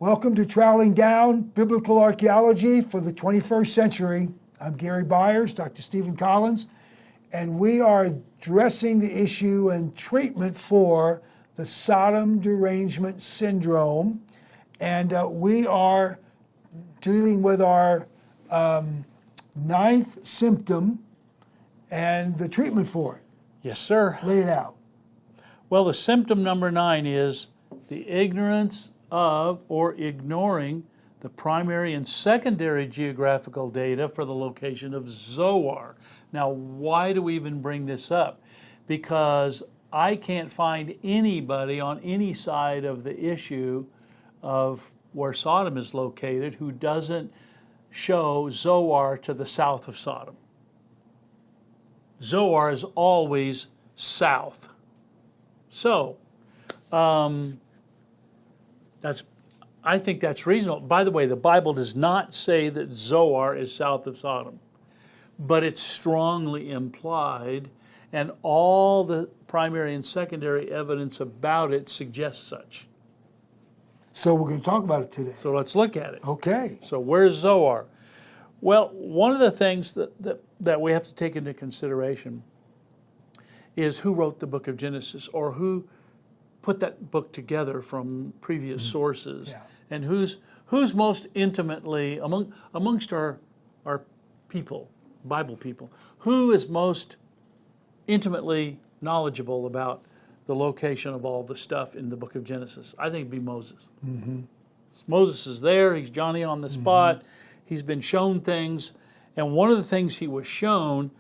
Welcome to Traveling Down Biblical Archaeology for the 21st Century. I'm Gary Byers, Dr. Stephen Collins, and we are addressing the issue and treatment for the Sodom Derangement Syndrome. And we are dealing with our ninth symptom and the treatment for it. Yes, sir. Lay it out. Well, the symptom number 9 is the ignorance of or ignoring the primary and secondary geographical data for the location of Zoar. Now, why do we even bring this up? Because I can't find anybody on any side of the issue of where Sodom is located who doesn't show Zoar to the south of Sodom. Zoar is always south. So, I think that's reasonable. By the way, the Bible does not say that Zoar is south of Sodom, but it's strongly implied, and all the primary and secondary evidence about it suggests such. So we're going to talk about it today. So let's look at it. Okay. So where's Zoar? Well, one of the things that we have to take into consideration is who wrote the book of Genesis, or who put that book together from previous sources, and who's most intimately amongst our people, Bible people, who is most intimately knowledgeable about the location of all the stuff in the book of Genesis. I think it'd be Moses. Mm-hmm. Moses is there. He's Johnny on the spot. Mm-hmm. He's been shown things, and one of the things he was shown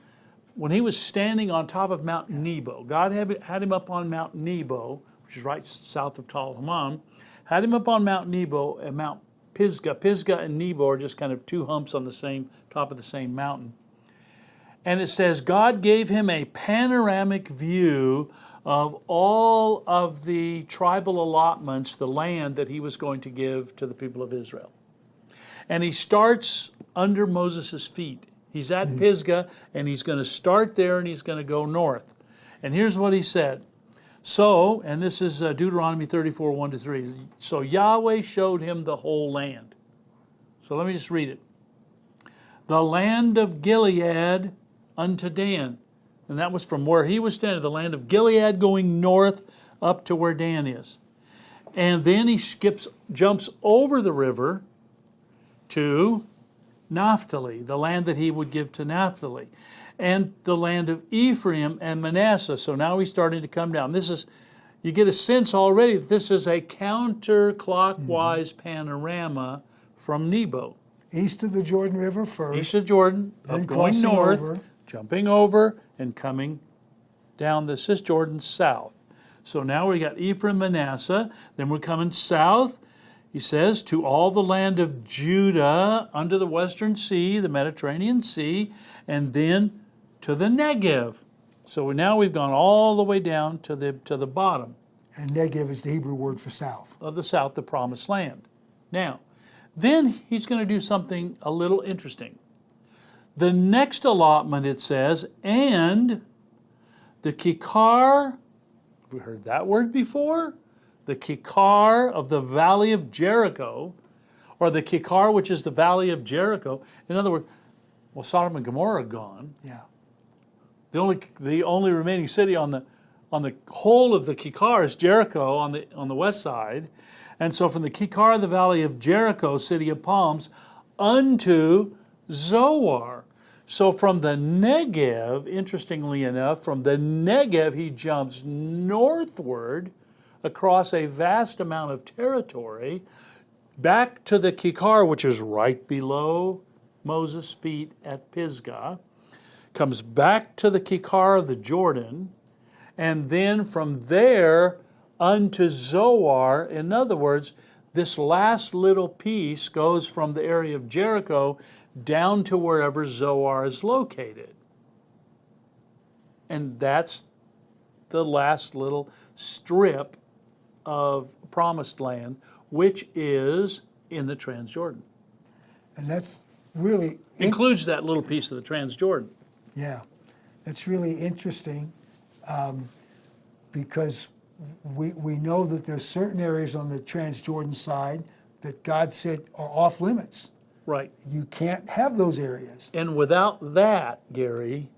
when he was standing on top of Mount Nebo. God had him up on Mount Nebo, which is right south of Tal Hammam, had him up on Mount Nebo and Mount Pisgah. Pisgah and Nebo are just kind of two humps on the same top of the same mountain. And it says God gave him a panoramic view of all of the tribal allotments, the land that he was going to give to the people of Israel. And he starts under Moses' feet. He's at Pisgah, and he's going to start there, and he's going to go north. And here's what he said. So, and this is Deuteronomy 34, 1-3. So Yahweh showed him the whole land. So let me just read it. The land of Gilead unto Dan. And that was from where he was standing, the land of Gilead going north up to where Dan is. And then he jumps over the river to Naphtali, the land that he would give to Naphtali, and the land of Ephraim and Manasseh. So now he's starting to come down. You get a sense already that this is a counterclockwise panorama from Nebo. East of the Jordan River first. East of Jordan, then going north, over. Jumping over, and coming down the Cisjordan south. So now we got Ephraim, Manasseh, then we're coming south. He says, to all the land of Judah under the western sea, the Mediterranean Sea, and then to the Negev. So now we've gone all the way down to the bottom. And Negev is the Hebrew word for south. Of the south, the promised land. Now, then he's going to do something a little interesting. The next allotment, it says, and the Kikar, have we heard that word before? The Kikar of the Valley of Jericho, or the Kikar, which is the Valley of Jericho. In other words, well, Sodom and Gomorrah are gone. Yeah. The only remaining city on the whole of the Kikar is Jericho on the west side. And so from the Kikar of the Valley of Jericho, city of palms, unto Zoar. So from the Negev, interestingly enough, from the Negev he jumps northward across a vast amount of territory, back to the Kikar, which is right below Moses' feet at Pisgah, comes back to the Kikar of the Jordan, and then from there unto Zoar. In other words, this last little piece goes from the area of Jericho down to wherever Zoar is located. And that's the last little strip of promised land, which is in the Transjordan. And that's really... Includes that little piece of the Transjordan. Yeah, that's really interesting because we know that there's certain areas on the Transjordan side that God said are off limits. Right. You can't have those areas. And without that, Gary,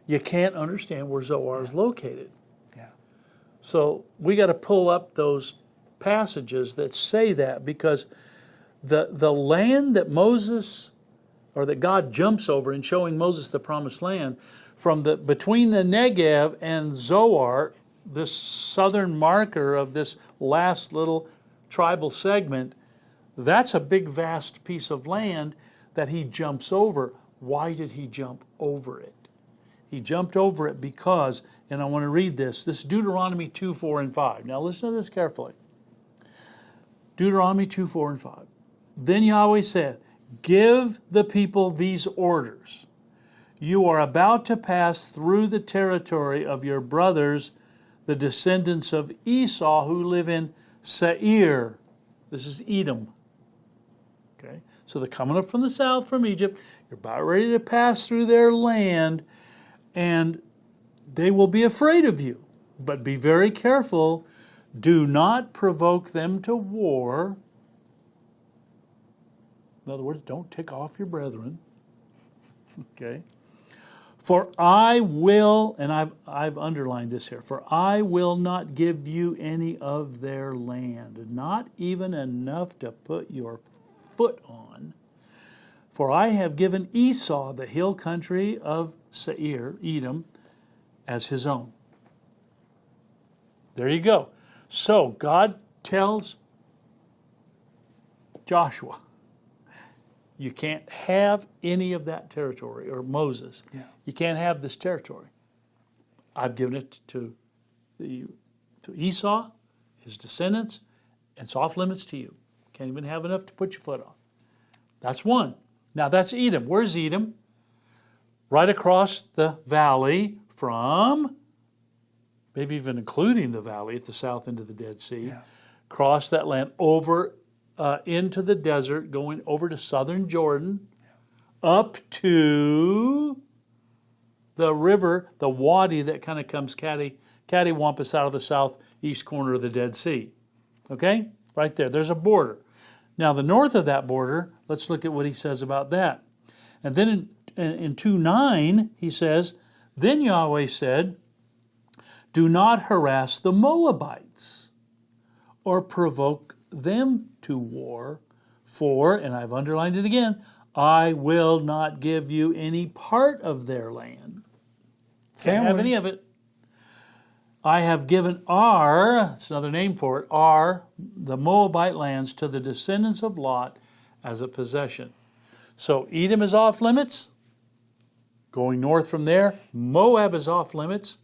you can't understand where Zoar is located. Yeah. So we got to pull up those passages that say that, because the land that Moses, or that God jumps over in showing Moses the promised land, from between the Negev and Zoar, this southern marker of this last little tribal segment, that's a big vast piece of land that he jumps over. Why did he jump over it? He jumped over it because, and I want to read this is Deuteronomy 2, 4, and 5. Now listen to this carefully. Deuteronomy 2, 4, and 5. Then Yahweh said, give the people these orders. You are about to pass through the territory of your brothers, the descendants of Esau, who live in Seir. This is Edom. Okay, so they're coming up from the south, from Egypt. You're about ready to pass through their land, and they will be afraid of you. But be very careful. Do not provoke them to war. In other words, don't tick off your brethren. Okay. For I will, and I've underlined this here, for I will not give you any of their land, not even enough to put your foot on. For I have given Esau the hill country of Seir, Edom, as his own. There you go. So God tells Joshua, you can't have any of that territory, or Moses. Yeah. You can't have this territory. I've given it to Esau, his descendants, and it's off limits to you. Can't even have enough to put your foot on. That's one. Now that's Edom. Where's Edom? Right across the valley from, maybe even including the valley at the south end of the Dead Sea, across that land, over into the desert, going over to southern Jordan, up to the river, the wadi that kind of comes cattywampus out of the southeast corner of the Dead Sea. Okay? Right there. There's a border. Now, the north of that border, let's look at what he says about that. And then in 2:9, he says, then Yahweh said, do not harass the Moabites or provoke them to war, for, and I've underlined it again, I will not give you any part of their land. Can't have any of it. I have given that's another name for it, the Moabite lands, to the descendants of Lot as a possession. So Edom is off limits. Going north from there, Moab is off limits.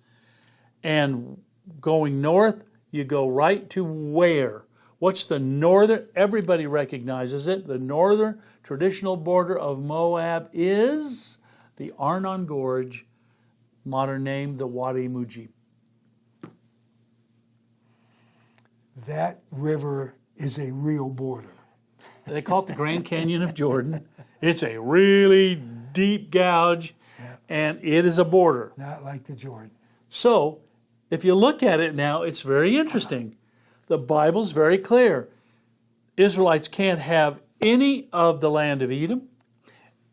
And going north, you go right to where? What's the northern, everybody recognizes it, the northern traditional border of Moab is the Arnon Gorge, modern name the Wadi Mujib. That river is a real border. They call it the Grand Canyon of Jordan. It's a really deep gouge, and it is a border. Not like the Jordan. So, if you look at it now, it's very interesting. The Bible's very clear. Israelites can't have any of the land of Edom,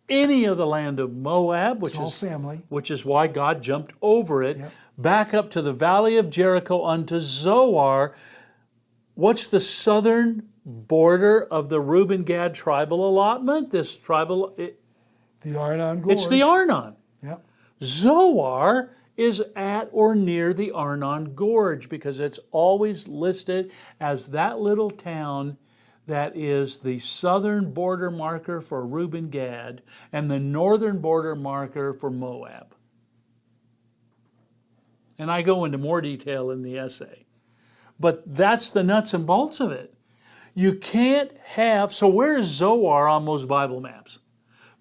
any of the land of Moab, which all family. Which is why God jumped over it, back up to the valley of Jericho unto Zoar. What's the southern border of the Reuben-Gad tribal allotment? The Arnon Gorge. It's the Arnon. Yep. Zoar is at or near the Arnon Gorge, because it's always listed as that little town that is the southern border marker for Reuben-Gad and the northern border marker for Moab. And I go into more detail in the essay. But that's the nuts and bolts of it. You can't have, so where is Zoar on most Bible maps?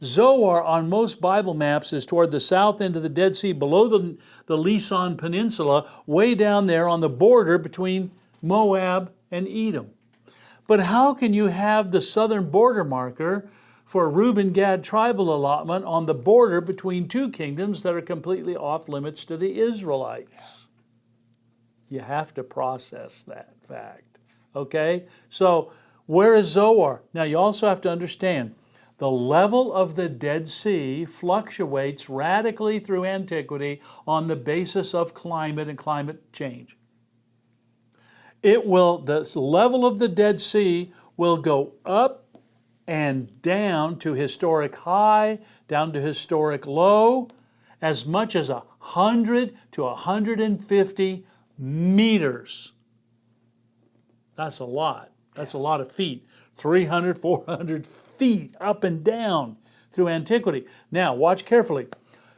Zoar on most Bible maps is toward the south end of the Dead Sea, below the Lisan Peninsula, way down there on the border between Moab and Edom. But how can you have the southern border marker for Reuben-Gad tribal allotment on the border between two kingdoms that are completely off limits to the Israelites? You have to process that fact. Okay? So Where is Zoar? Now you also have to understand, the level of the Dead Sea fluctuates radically through antiquity on the basis of climate and climate change. The level of the Dead Sea will go up and down to historic high, down to historic low, as much as 100 to 150 meters. That's a lot. That's a lot of feet. 300, 400 feet up and down through antiquity. Now, watch carefully.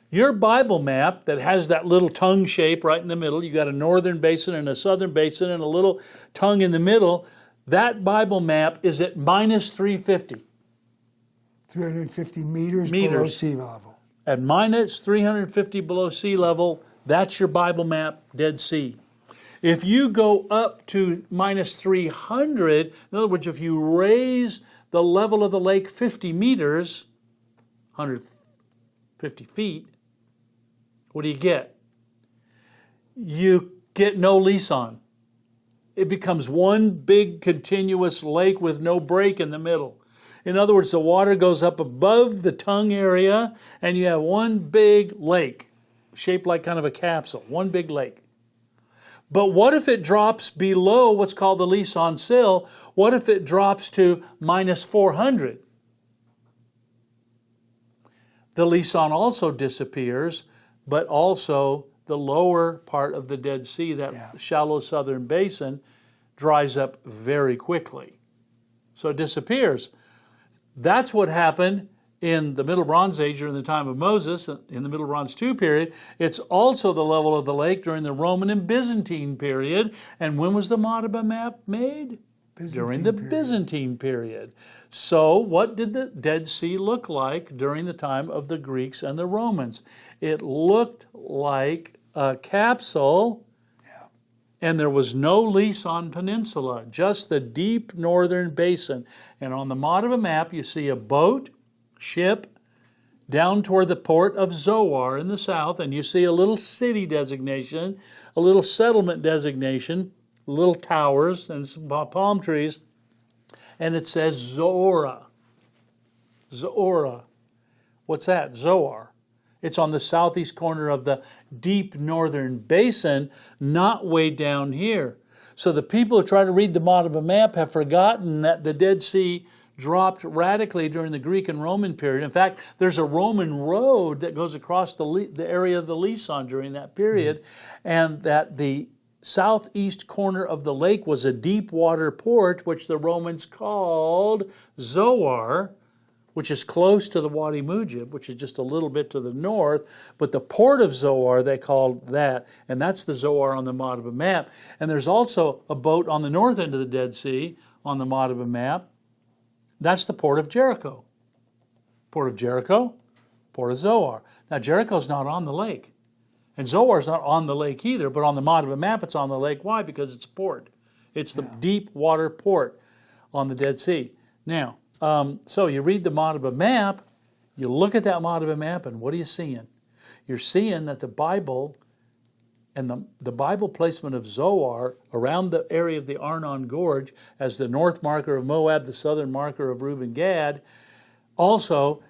Your Bible map that has that little tongue shape right in the middle, you got a northern basin and a southern basin and a little tongue in the middle, that Bible map is at minus 350. 350 meters below sea level. At minus 350 below sea level, that's your Bible map, Dead Sea. If you go up to minus 300, in other words, if you raise the level of the lake 50 meters, 150 feet, what do you get? You get no Leeson. It becomes one big continuous lake with no break in the middle. In other words, the water goes up above the tongue area and you have one big lake, shaped like kind of a capsule, one big lake. But what if it drops below what's called the Leeson sill? What if it drops to minus 400? The Leeson also disappears, but also the lower part of the Dead Sea, that shallow southern basin, dries up very quickly. So it disappears. That's what happened in the Middle Bronze Age during the time of Moses, in the Middle Bronze II period. It's also the level of the lake during the Roman and Byzantine period. And when was the Madaba Map made? During the Byzantine period. So what did the Dead Sea look like during the time of the Greeks and the Romans? It looked like a capsule, and there was no Leeson Peninsula, just the deep northern basin. And on the Madaba Map, you see a boat, ship, down toward the port of Zoar in the south, and you see a little city designation, a little settlement designation, little towers and some palm trees, and it says Zoar. Zoar. What's that? Zoar. It's on the southeast corner of the deep northern basin, not way down here. So the people who try to read the Madaba Map have forgotten that the Dead Sea dropped radically during the Greek and Roman period. In fact, there's a Roman road that goes across the area of the Leeson during that period, and that the southeast corner of the lake was a deep water port, which the Romans called Zoar, which is close to the Wadi Mujib, which is just a little bit to the north. But the port of Zoar, they called that, and that's the Zoar on the Madaba Map. And there's also a boat on the north end of the Dead Sea on the Madaba Map. That's the port of Jericho. Port of Jericho, port of Zoar. Now, Jericho's not on the lake. And Zoar's not on the lake either, but on the Madaba Map it's on the lake. Why? Because it's a port. It's the deep water port on the Dead Sea. Now, so you read the Madaba Map, you look at that Madaba Map, and what are you seeing? You're seeing that the Bible and the Bible placement of Zoar around the area of the Arnon Gorge as the north marker of Moab, the southern marker of Reuben Gad, also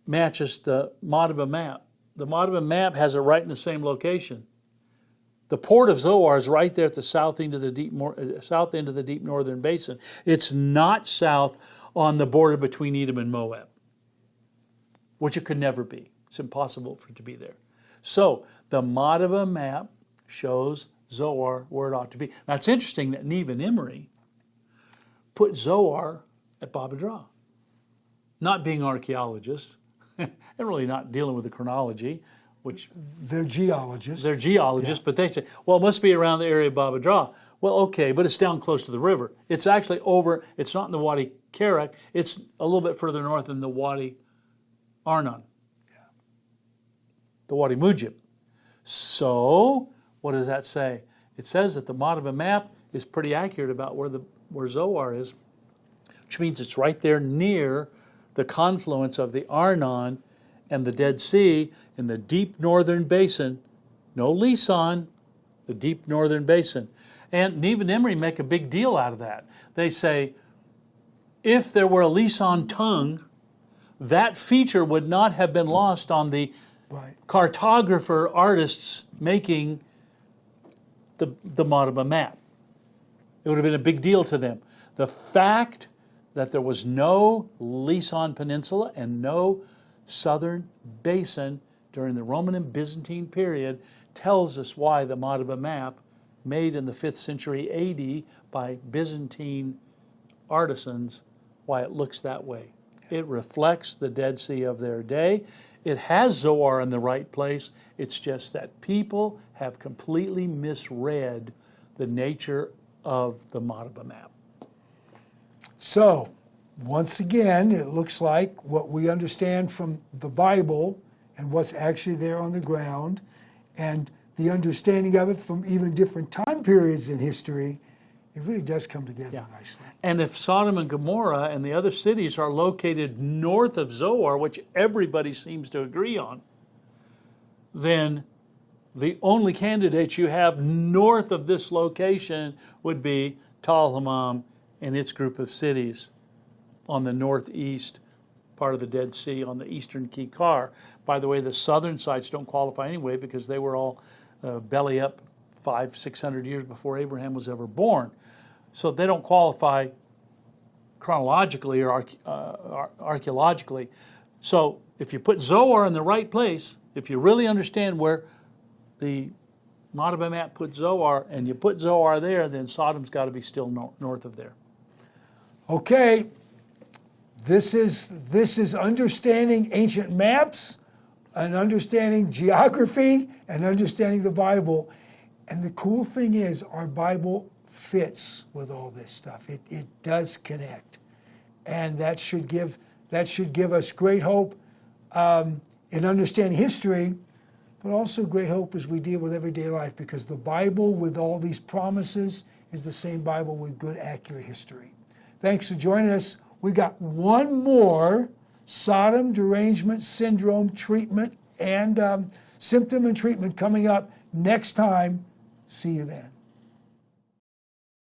matches the Madaba Map. The Madaba Map has it right in the same location. The port of Zoar is right there at the south end of the deep northern basin. It's not south on the border between Edom and Moab, which it could never be. It's impossible for it to be there. So the Madaba Map shows Zoar where it ought to be. Now it's interesting that Neve and Emery put Zoar at Babadra. Not being archaeologists, and really not dealing with the chronology, which they're geologists. They're geologists, but they say, well, it must be around the area of Babadra. Well, okay, but it's down close to the river. It's actually over, it's not in the Wadi Kerak, it's a little bit further north in the Wadi Arnon, the Wadi Mujib. So, what does that say? It says that the Madaba Map is pretty accurate about where Zoar is, which means it's right there near the confluence of the Arnon and the Dead Sea in the deep northern basin. No Leeson, the deep northern basin. And Neve and Emery make a big deal out of that. They say, if there were a Lisan tongue, that feature would not have been lost on the cartographer artists making the Madaba Map. It would have been a big deal to them. The fact that there was no Lisan Peninsula and no southern basin during the Roman and Byzantine period tells us why the Madaba Map, made in the 5th century AD by Byzantine artisans, why it looks that way. It reflects the Dead Sea of their day. It has Zoar in the right place. It's just that people have completely misread the nature of the Madaba Map. So, once again, it looks like what we understand from the Bible and what's actually there on the ground, and the understanding of it from even different time periods in history, it really does come together nicely. And if Sodom and Gomorrah and the other cities are located north of Zoar, which everybody seems to agree on, then the only candidates you have north of this location would be Tal Hammam and its group of cities on the northeast part of the Dead Sea on the eastern Kikar. By the way, the southern sites don't qualify anyway because they were all belly up 500-600 years before Abraham was ever born. So they don't qualify chronologically or archaeologically. So if you put Zoar in the right place, if you really understand where the Madaba Map puts Zoar, and you put Zoar there, then Sodom's got to be still north of there. Okay, this is understanding ancient maps and understanding geography and understanding the Bible. And the cool thing is our Bible fits with all this stuff. It does connect. And that should give us great hope in understanding history, but also great hope as we deal with everyday life, because the Bible with all these promises is the same Bible with good, accurate history. Thanks for joining us. We got one more Sodom Derangement Syndrome treatment and symptom and treatment coming up next time. See you then.